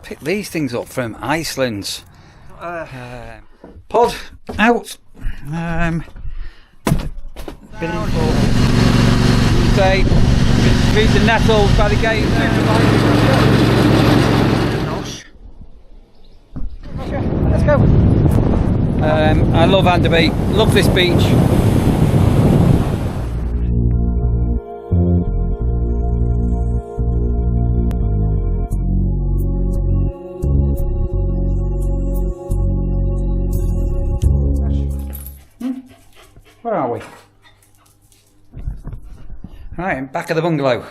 Picked these things up from Iceland. Pod out. Say, feed the nettles by the gate. Let's go. I love Anderby. Love this beach. Where are we? Right, back of the bungalow.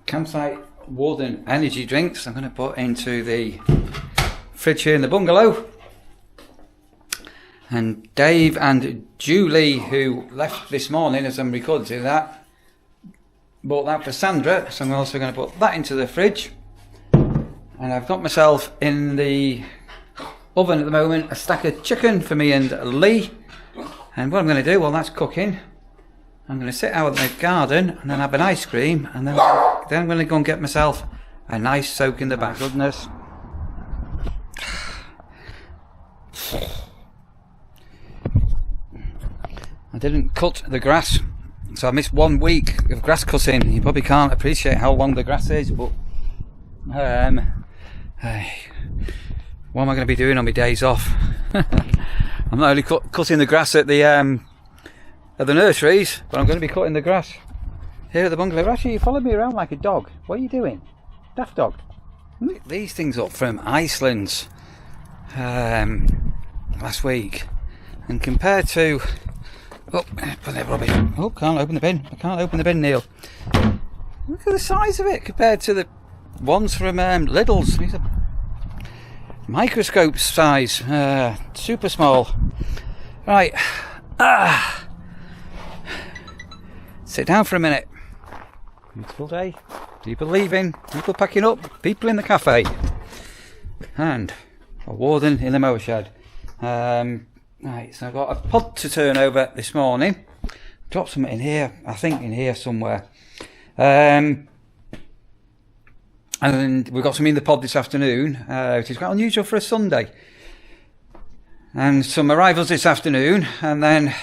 Campsite Warden energy drinks. I'm going to put into the fridge here in the bungalow. And Dave and Julie, who left this morning as I'm recording that, bought that for Sandra. So I'm also going to put that into the fridge. And I've got myself in the oven at the moment a stack of chicken for me and Lee. And what I'm going to do while that's cooking, I'm going to sit out in the garden and then have an ice cream, and then I'm going to go and get myself a nice soak in the bath. Goodness. I didn't cut the grass, so I missed 1 week of grass cutting. You probably can't appreciate how long the grass is, but what am I going to be doing on my days off? I'm not only cutting the grass at the nurseries, but I'm going to be cutting the grass here at the bungalow. Rasha, you followed me around like a dog. What are you doing? Daft dog. Picked these things up from Iceland last week, and compared to put that rubbish. Oh, can't open the bin. I can't open the bin, Neil. Look at the size of it compared to the ones from Lidl's. These are microscope size, super small. Right, sit down for a minute. Beautiful day, people leaving, people packing up, people in the cafe, and a warden in the mower shed. Right, so I've got a pod to turn over this morning. Dropped some in here, I think in here somewhere. And we've got some in the pod this afternoon, which is quite unusual for a Sunday. And some arrivals this afternoon, and then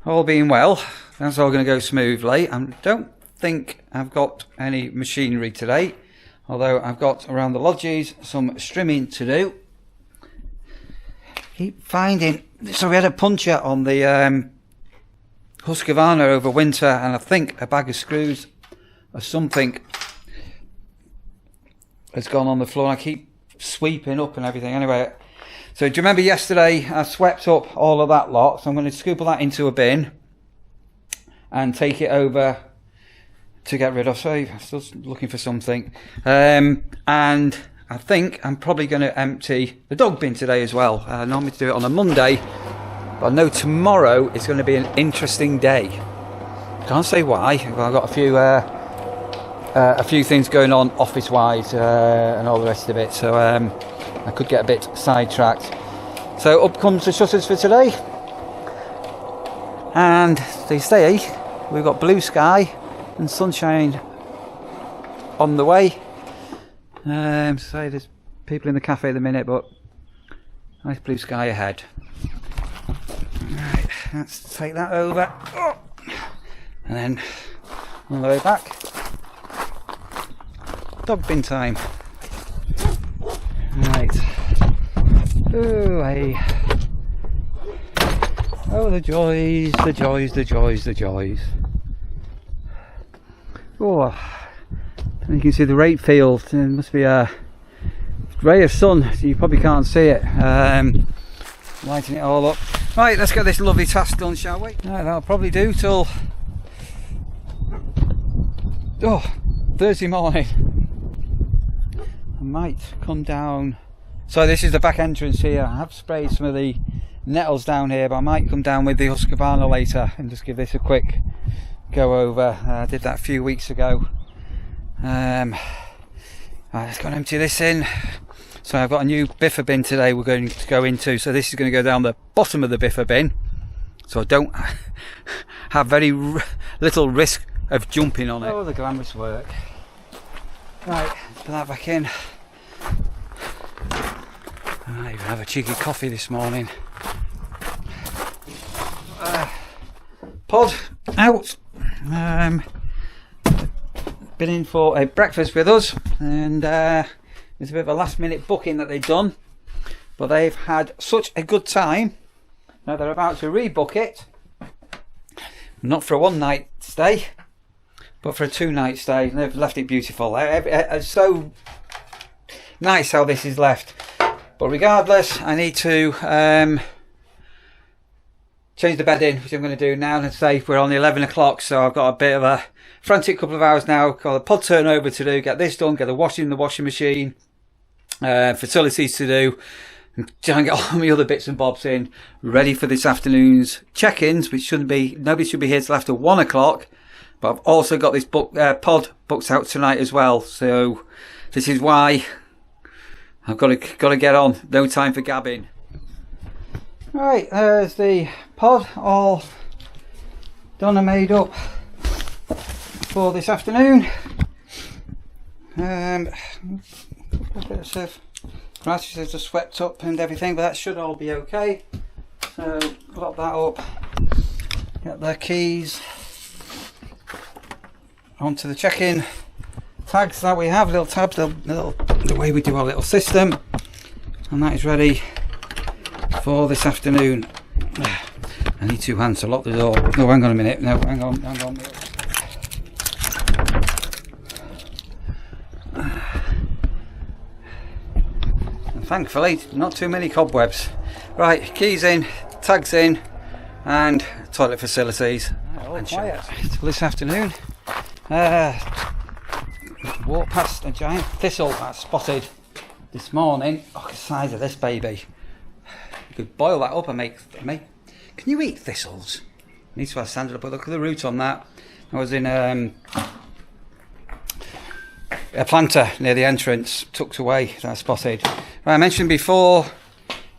all being well, that's all going to go smoothly. I don't think I've got any machinery today, although I've got around the lodges some strimming to do. Keep finding, so we had a puncture on the Husqvarna over winter, and I think a bag of screws or something has gone on the floor. I keep sweeping up and everything. Anyway, so do you remember yesterday I swept up all of that lot? So I'm going to scoop all that into a bin and take it over to get rid of. So I'm still looking for something. And I think I'm probably going to empty the dog bin today as well. I normally do it on a Monday, but I know tomorrow is going to be an interesting day. Can't say why, but I've got a few things going on office-wise and all the rest of it, so I could get a bit sidetracked. So up comes the shutters for today, and they say we've got blue sky and sunshine on the way. So there's people in the cafe at the minute, but nice blue sky ahead. Right, let's take that over, and then on the way back, dog bin time. Right. Ooh, hey. Oh, the joys, the joys, the joys, the joys. Oh, and you can see the rape field. There must be a ray of sun, so you probably can't see it. Lighting it all up. Right, let's get this lovely task done, shall we? Right, that'll probably do till Thursday morning. I might come down. So this is the back entrance here. I have sprayed some of the nettles down here, but I might come down with the Husqvarna later and just give this a quick go over. I did that a few weeks ago. Right, let's go and empty this in. So I've got a new biffer bin today we're going to go into. So this is going to go down the bottom of the biffer bin, so I don't have very little risk of jumping on it. Oh, the glamorous work. Right, Put that back in. I might even have a cheeky coffee this morning. Pod out. Been in for a breakfast with us, and it's a bit of a last minute booking that they've done, but they've had such a good time. Now they're about to rebook it, not for a 1 night stay, but for a 2 night stay. They've left it beautiful. It's so nice how this is left. But regardless, I need to change the bed in, which I'm going to do now. And say we're on 11 o'clock, so I've got a bit of a frantic couple of hours now. Got a pod turnover to do, get this done, get the washing in the washing machine, facilities to do, and try and get all my other bits and bobs in, ready for this afternoon's check-ins, which shouldn't be, nobody should be here till after 1 o'clock. But I've also got this pod booked out tonight as well, so this is why I've got to get on. No time for gabbing. Right, there's the pod all done and made up for this afternoon. Bits of grasses are swept up and everything, but that should all be okay. So lock that up, get the keys onto the check-in tags that we have, little tabs, the way we do our little system, and that is ready for this afternoon. I need 2 hands to lock the door. Oh, hang on a minute. No, hang on. And thankfully, not too many cobwebs. Right, keys in, tags in, and toilet facilities. And quiet this afternoon. Walked past a giant thistle I spotted this morning. Look at the size of this baby. You could boil that up and make. Can you eat thistles? Needs to have sanded up. But look at the root on that. I was in a planter near the entrance, tucked away, that I spotted. Right, I mentioned before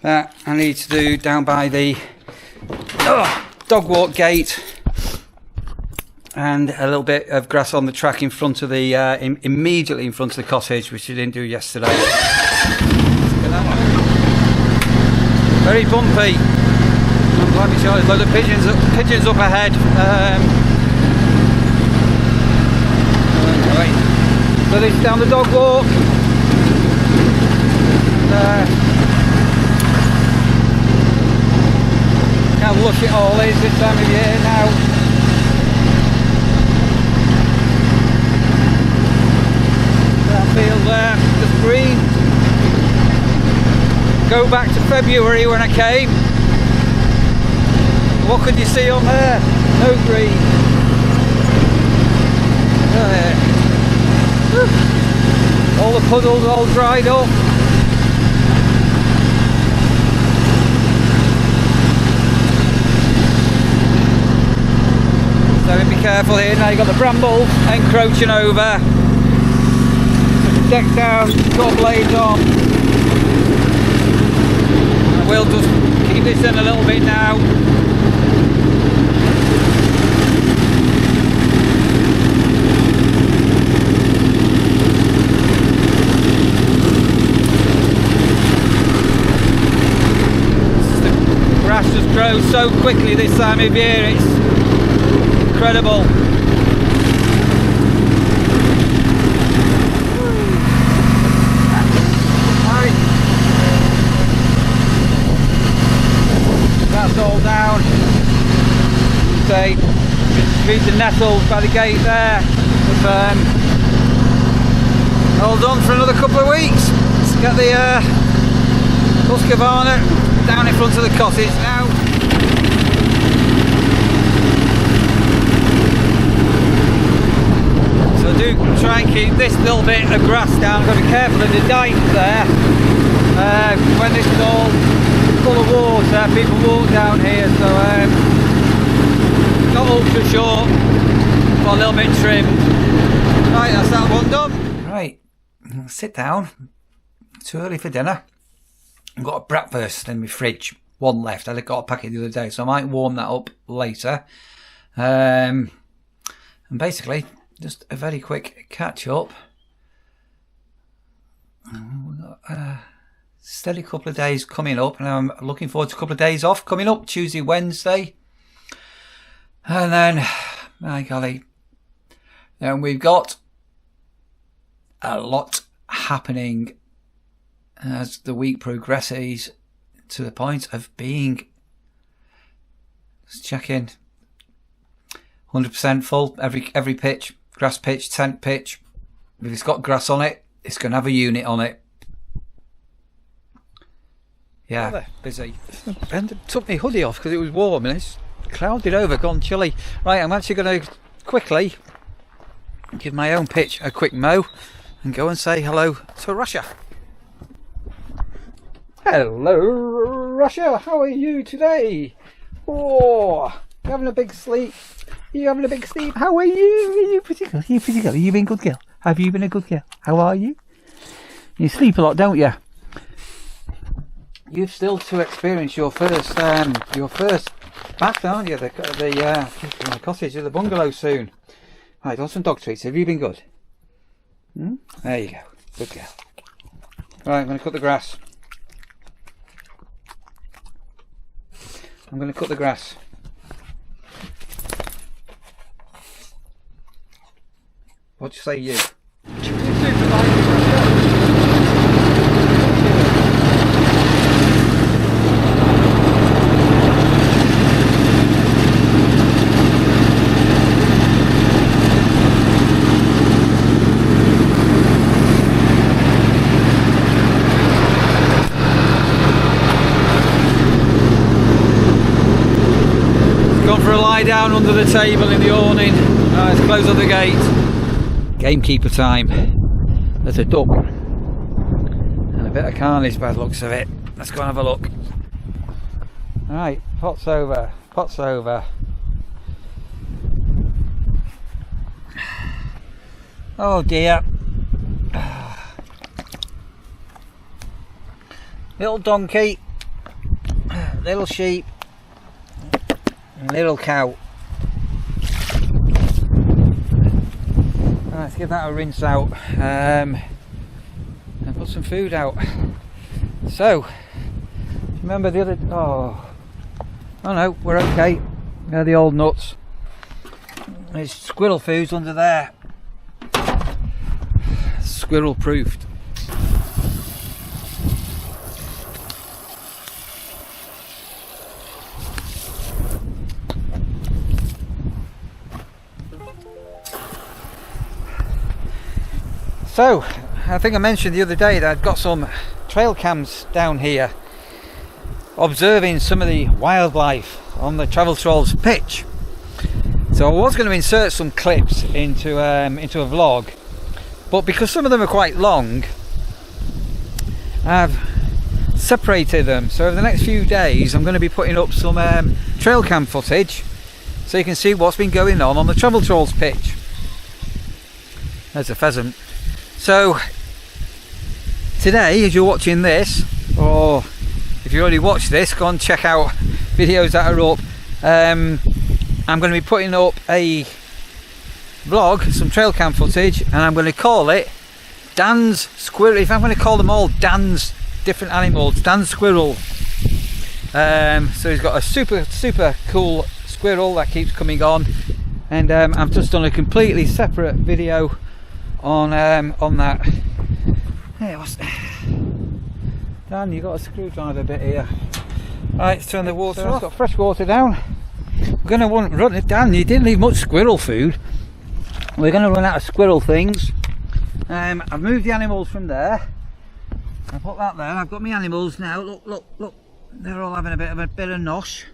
that I need to do down by the dog walk gate, and a little bit of grass on the track in front of the immediately in front of the cottage, which I didn't do yesterday. Very bumpy. Let me show you, there's a load of pigeons up ahead. Right. So this is down the dog walk. How lush it all is this time of year now. That field there, just green. Go back to February when I came. What could you see on there? No green. All the puddles all dried up. So be careful here. Now you've got the bramble encroaching over. Deck down, got blades on. We'll just keep this in a little bit now. The grass just grows so quickly this time of year, it's incredible. That's all down. Say, treat the nettles by the gate there. But, all done for another couple of weeks. Let's get the Husqvarna down in front of the cottage now. So do try and keep this little bit of grass down. I've got to be careful of the dike there. When this is all full of water, people walk down here, so not ultra short, but a little bit trimmed. Right, that's that one done. Right, sit down. Too early for dinner. I've got a breakfast in my fridge, one left. I got a packet the other day, so I might warm that up later. And basically, just a very quick catch up a steady couple of days coming up, and I'm looking forward to a couple of days off coming up, Tuesday, Wednesday. And then, my golly, then we've got a lot happening as the week progresses, to the point of being, let's check in, 100% full, every pitch, grass pitch, tent pitch. If it's got grass on it, it's going to have a unit on it. Yeah, busy. And took my hoodie off because it was warm and it's clouded over, gone chilly. Right, I'm actually going to quickly give my own pitch a quick mow and go and say hello to Rasha. Hello, Rasha. How are you today? Oh, you having a big sleep? You having a big sleep? How are you? Are you pretty good? Are you pretty good? Have you been a good girl? Have you been a good girl? How are you? You sleep a lot, don't you? You've still to experience your first bath, aren't you? The cottage or the bungalow soon. Right, on some dog treats. Have you been good? There you go. Good girl. Right, I'm going to cut the grass. I'm going to cut the grass. What do you say, you? Down under the table in the awning. Let's close up the gate. Gamekeeper time. There's a duck and a bit of carnage by the looks of it. Let's go and have a look. Alright, pots over, pots over. Oh dear. Little donkey, little sheep, little cow. Let's give that a rinse out and put some food out. So, remember the other... Oh no, we're okay. They're the old nuts. There's squirrel foods under there. Squirrel proofed. So, I think I mentioned the other day that I'd got some trail cams down here observing some of the wildlife on the Travel Trolls pitch. So I was going to insert some clips into a vlog, but because some of them are quite long, I've separated them. So over the next few days I'm going to be putting up some trail cam footage so you can see what's been going on the Travel Trolls pitch. There's a pheasant. So today, as you're watching this, or if you already watched this, go and check out videos that are up. I'm going to be putting up a vlog, some trail cam footage, and I'm going to call it Dan's Squirrel. If I'm going to call them all Dan's different animals, Dan's Squirrel. So he's got a super cool squirrel that keeps coming on, and I've just done a completely separate video on that. Hey, Dan, you got a screwdriver bit here. Right, let's turn the water off. Got fresh water down. We're going to run it. Dan, you didn't leave much squirrel food. We're going to run out of squirrel things. I've moved the animals from there. I put that there. I've got my animals now. Look. They're all having a bit of nosh.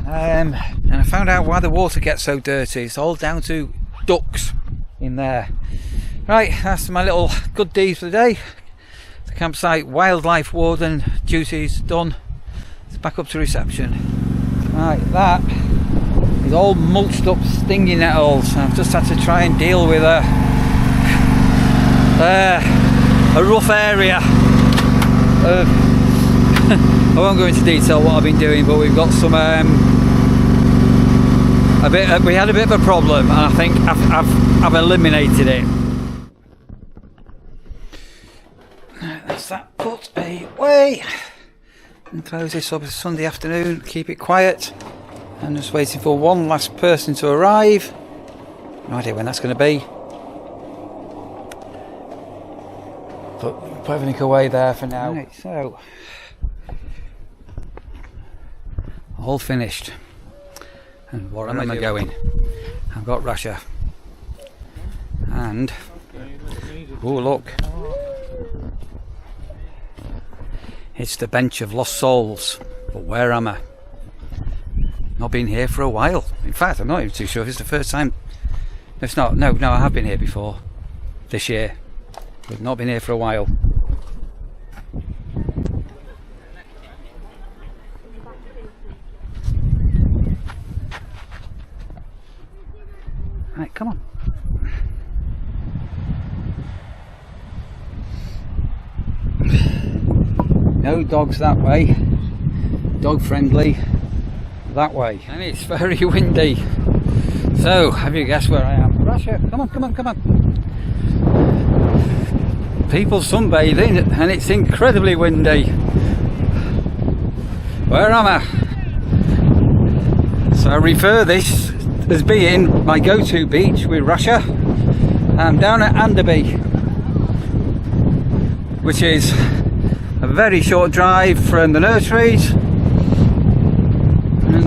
And I found out why the water gets so dirty. It's all down to ducks in there. Right, that's my little good deed for the day. The campsite wildlife warden duties done. It's back up to reception. Right, that is all mulched up stinging nettles. I've just had to try and deal with a rough area of I won't go into detail what I've been doing, but we've got some we had a bit of a problem, and I think I've eliminated it. That's that put away. And close this up. It's Sunday afternoon. Keep it quiet. I'm just waiting for one last person to arrive. No idea when that's going to be. But put everything away there for now. Right, so all finished. And where am I going? I've got Rasha. And oh look, it's the bench of lost souls. But where am I? Not been here for a while. In fact, I'm not even too sure if it's the first time. It's not. No, I have been here before this year, but not been here for a while. Right, come on. No dogs that way. Dog friendly that way. And it's very windy. So, have you guessed where I am? Rasha, come on. People sunbathing and it's incredibly windy. Where am I? So I refer this as being my go-to beach with Rasha. I'm down at Anderby, which is a very short drive from the nurseries, and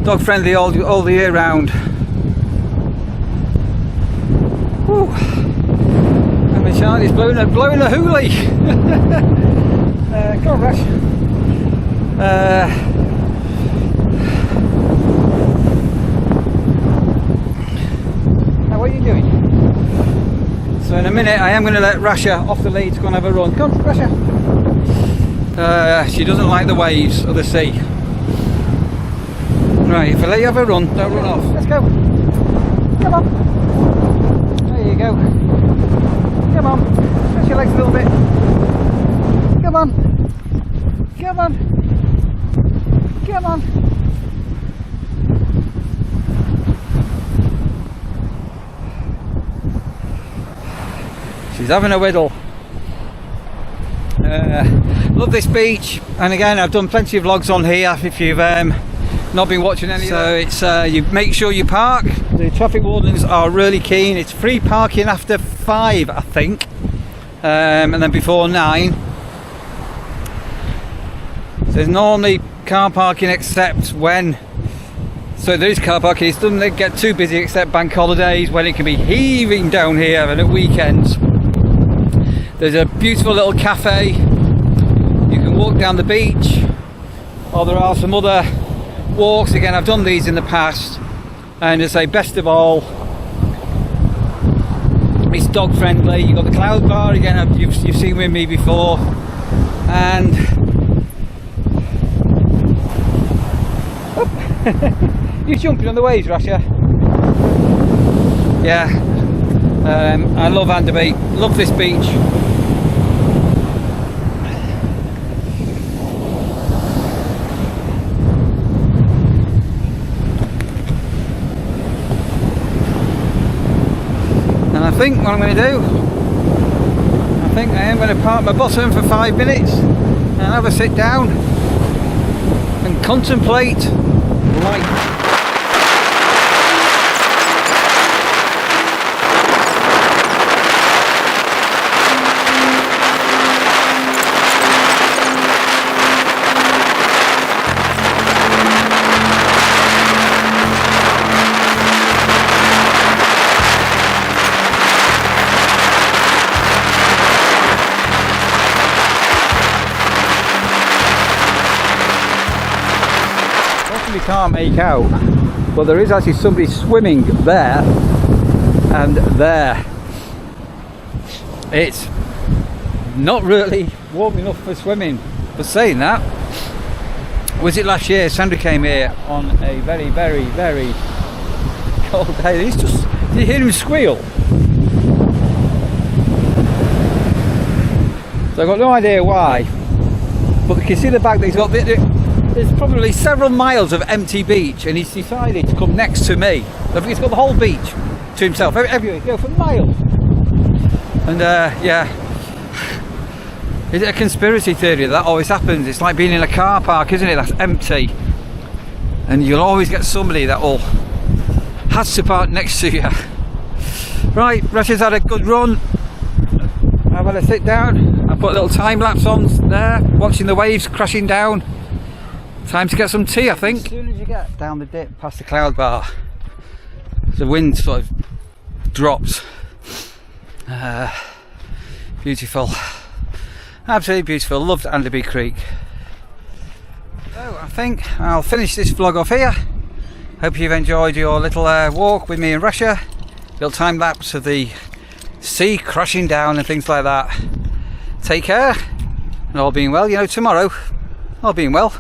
dog friendly all the year round. Whew. And my child is blowing a hoolie. Come on, Rash. Now what are you doing? So in a minute I am going to let Rasha off the lead to go and have a run. Come on, Rasha. She doesn't like the waves or the sea. Right, if I let you have a run, don't run off. Let's go. Come on. There you go. Come on. Stretch your legs a little bit. Come on. Come on. Come on. She's having a whittle. Love this beach, and again I've done plenty of vlogs on here if you've not been watching any. So it's you make sure you park. The traffic wardens are really keen. It's free parking after 5 I think, and then before 9. So there's normally car parking except when, so there is car parking, it doesn't get too busy except bank holidays when it can be heaving down here, and at weekends. There's a beautiful little cafe. You can walk down the beach, or there are some other walks. Again, I've done these in the past, and as I say, best of all, it's dog friendly. You've got the cloud bar again. You've seen with me before, and you're jumping on the waves, Rasha. Yeah, I love Anderby. Love this beach. And I think what I'm going to do, I think I am going to park my bottom for 5 minutes and have a sit down and contemplate life. Can't make out, but there is actually somebody swimming there and there. It's not really warm enough for swimming, but saying that, was it last year Sandra came here on a very cold day. He's just, did you hear him squeal? So I've got no idea why, but you can see the back that he's got there's probably several miles of empty beach, and he's decided to come next to me. He's got the whole beach to himself, everywhere, you go for miles. And yeah, Is it a conspiracy theory that always happens? It's like being in a car park, isn't it? That's empty. And you'll always get somebody that will has to park next to you. Right, Rasha's had a good run. I've had a sit down. I put a little time lapse on there, watching the waves crashing down. Time to get some tea, I think. As soon as you get down the dip past the cloud bar, the wind sort of drops. Beautiful. Absolutely beautiful. Loved Anderby Creek. So I think I'll finish this vlog off here. Hope you've enjoyed your little walk with me and Rasha. Little time lapse of the sea crashing down and things like that. Take care, and all being well, you know, tomorrow, all being well,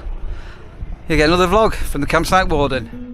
you get another vlog from the Campsite Warden.